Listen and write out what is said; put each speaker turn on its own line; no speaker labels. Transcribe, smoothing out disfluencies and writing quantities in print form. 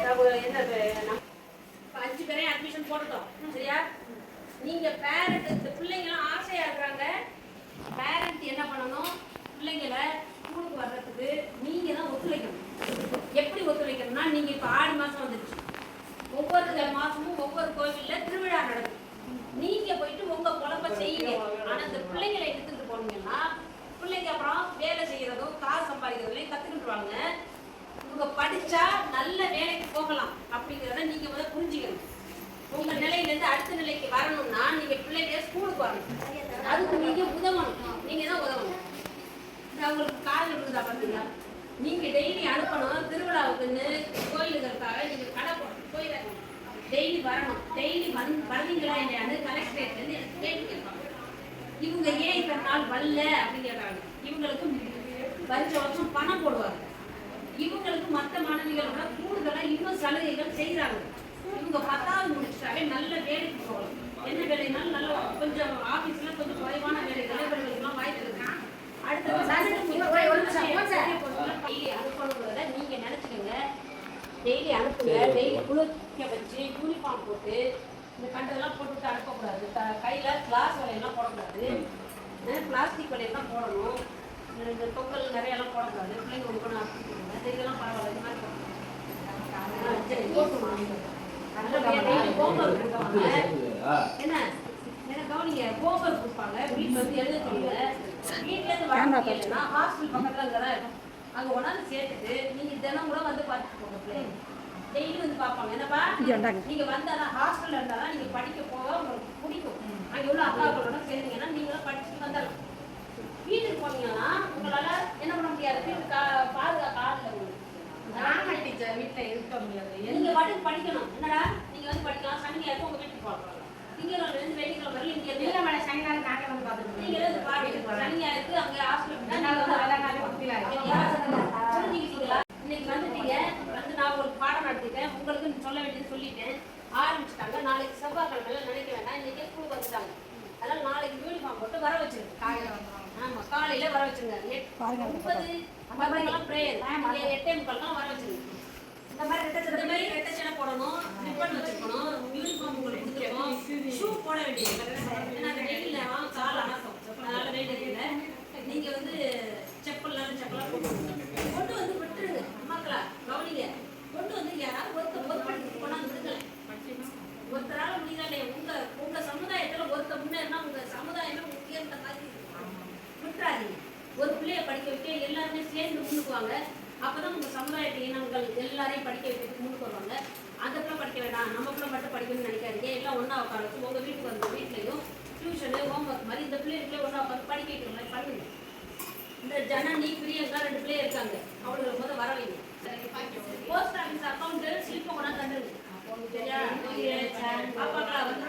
என்ன 5 பேரையும் அட்மிஷன் போட்டுட்டோம். சரியா? நீங்க பேரண்ட் இந்த பிள்ளைங்களாம் ஆசையா இருக்கிறாங்க. பேரண்ட் என்ன பண்ணணும்? பிள்ளைங்களை ஸ்கூலுக்கு வர்றதுக்கு நீங்க தான் ஒத்துழைக்கணும். எப்படி ஒத்துழைக்கணும்னா, நீங்க இப்ப ஆடி மாசம் வந்துருச்சு. ஒவ்வொரு மாசமும் ஒவ்வொரு கோவில்ல திருவிழா நடக்கும். நீங்க போயிட்டு உங்க பொழப்ப செய்யுங்க. ஆனா இந்த பிள்ளைங்களை எடுத்துட்டு போனீங்கன்னா பிள்ளைங்க அப்புறம் வேலை செய்யறதும் காசு சம்பாதிக்கிறதுலையும் கத்துக்கிட்டுருவாங்க. இவங்க படிச்சா நல்ல வேலைக்கு போகலாம் அப்படிங்கிறத நீங்க முதல்ல புரிஞ்சுக்கணும். உங்க நிலையிலேருந்து அடுத்த நிலைக்கு வரணும்னா நீங்க பிள்ளைங்க ஸ்கூலுக்கு வரணும். அதுக்கு நீங்க உதவணும். நீங்க தான் உதவணும். அவங்களுக்கு காலையில் விழுந்தா பார்த்தீங்களா, நீங்க டெய்லி அனுப்பணும். திருவிழாவுக்குன்னு கோயிலுகளுக்காக நீங்க கடை போயிடணும். டெய்லி வரணும். டெய்லி வந்தீங்களா இல்லையான்னு கலெக்டரேட்லேருந்து எனக்கு கேட்டு கேட்பாங்க. இவங்க ஏன் இத்தனை நாள் வரல அப்படின்னு கேட்குறாங்க. இவங்களுக்கு வருஷம் பணம் போடுவாங்க. இவங்களுக்கு மற்ற மாணவிகளோட கூடுதலாக இன்னும் சலுகைகள் செய்கிறாங்க. இவங்க 10வது முடிச்சுட்டாவே நல்ல வேலைக்கு போகலாம். என்ன வேலைனாலும் நல்ல கொஞ்சம் ஆஃபீஸில் கொஞ்சம் குறைவான வேலைகள் இவர்களுக்குலாம் வாய்ப்பு இருக்கு. அனுப்பணுங்கிறத நீங்க நினைச்சுக்கோங்க. டெய்லி அனுப்புங்க. டெய்லி குளிக்க வச்சு யூனிஃபார்ம் போட்டு இந்த கண்டதெல்லாம் போட்டுவிட்டு அனுப்பக்கூடாது. கையில கிளாஸ் வலையெல்லாம் போடக்கூடாது. பிளாஸ்டிக் வலையெல்லாம் போடணும். இந்த தொங்கல் நிறையெல்லாம் போடக்கூடாது. பிள்ளைங்க ஒன்று அனுப்பிச்சுக்கோங்க. இதெல்லாம் பரவாயில்ல. இந்த மாதிரி என்ன என்ன கவனிங்க. ஹோம்ஒர்க் கொடுப்பாங்க. வீட்டில் வந்து எழுத சொல்லுங்க. வீட்டிலேருந்து வரணும்னா ஹாஸ்டல் பக்கத்தில் அங்கே தான் இருக்கும். அங்கே ஒன்றாந்து சேர்த்துட்டு நீங்கள் தினம் கூட வந்து பார்த்துட்டு போங்க. பிள்ளைங்க டெய்லி வந்து பார்ப்பாங்க. என்னப்பா நீங்கள் வந்தால் ஹாஸ்டலில் இருந்தால் தான் நீங்கள் படிக்க போக உங்களுக்கு பிடிக்கும். அங்கே உள்ள அக்காக்களோட சேர்ந்தீங்கன்னா நீங்களும் படிச்சுட்டு வந்துடலாம். வீட்டுக்கு போனீங்கன்னா உங்களால் என்ன பண்ண முடியாது. வீட்டுக்கு பாதுகாக்க ஆள் இல்லை. உங்களுக்கு டீச்சர் வீட்டில் இருக்க முடியாது. நீங்கள் பாட்டுக்கு படிக்கணும். என்னடா நீங்கள் வந்து படிக்கலாம். சனி ஞாயிறு உங்கள் வீட்டுக்கு பார்க்கலாம். திங்கக்கிழமை வெள்ளிக்கிழமை வரல இங்கே இல்லை மேடம். சனி ஞாயிறு நாங்கள் வந்து பார்த்துட்டு நீங்கள் வந்து பாட்டு சனி ஞாயிறுக்கு அங்கே ஹாஸ்டலுக்கு புரிஞ்சுக்கிட்டீங்களா? இன்னைக்கு வந்துட்டீங்க. வந்து நான் உங்களுக்கு பாடம் நடத்திட்டேன். உங்களுக்கு சொல்ல வேண்டியது சொல்லிட்டேன். ஆரம்பிச்சுட்டாங்க. நாளைக்கு செவ்வாய்க்கிழமை நினைக்க வேண்டாம். இன்னைக்கு ஸ்கூலுக்கு வந்துட்டாங்க. அதனால் நாளைக்கு யூனிஃபார்ம் போட்டு வர வச்சிருங்க. காலையில் ஆமாம் காலையில் வர வச்சுருங்க. 8:30 ப்ரேயர் 8:45 வர வச்சுருங்க. இந்த மாதிரி ரெட்டச்சனை போடணும். ரிப்பன் வச்சுக்கணும். யூனிஃபார்ம் உங்களுக்கு கொடுத்துருக்கோம். ஷூ போட வேண்டியது. ஏன்னா அந்த வெயிலில் கால் அணக்கம். அதனால் வெயில் இல்லை. நீங்கள் வந்து செப்பல்லாம் கொண்டு வந்து விட்டுருங்க. அம்மாக்களா கவனிங்க. கொண்டு வந்து யாராவது ஒருத்தர் படிச்சுட்டு போனால் விடுங்களேன். ஒருத்தரால் முடியல இல்லையா? உங்கள் சமுதாயத்தில் ஒருத்தர் முன்னேறினா உங்கள் சமுதாயமே உயர்ந்த மாதிரி விட்டுறாதீங்க. ஒரு பிள்ளைய படிக்க வைக்க எல்லாருமே சேர்ந்து முன்னுக்குவாங்க. அப்போதான் உங்கள் சமுதாயத்தை இனங்கள் எல்லாரையும் படிக்க வைக்கிறதுக்கு முன்னுக்கு வருவாங்க. அந்த பிள்ளை படிக்க வேண்டாம், நம்ம பிள்ளை மட்டும் படிக்கணும்னு நினைக்காதீங்க. எல்லாம் ஒன்றா உட்கார வச்சு உங்கள் வீட்டுக்கு வந்து வீட்லையும் டியூஷனு ஹோம்ஒர்க் மாதிரி இந்த பிள்ளைகளே ஒன்றா உட்காந்து படிக்க வைக்கிற மாதிரி பண்ணுங்க. இந்த ஜனனி பிரியங்கா 2 பிள்ளைய இருக்காங்க. அவங்களுக்கு முதல் வர வைங்க. போஸ்ட் ஆஃபீஸ் அக்கௌண்ட் ஸ்லிப்பை கொண்டாந்து தந்துருங்க. சரியா? பாப்பாக்களா வந்து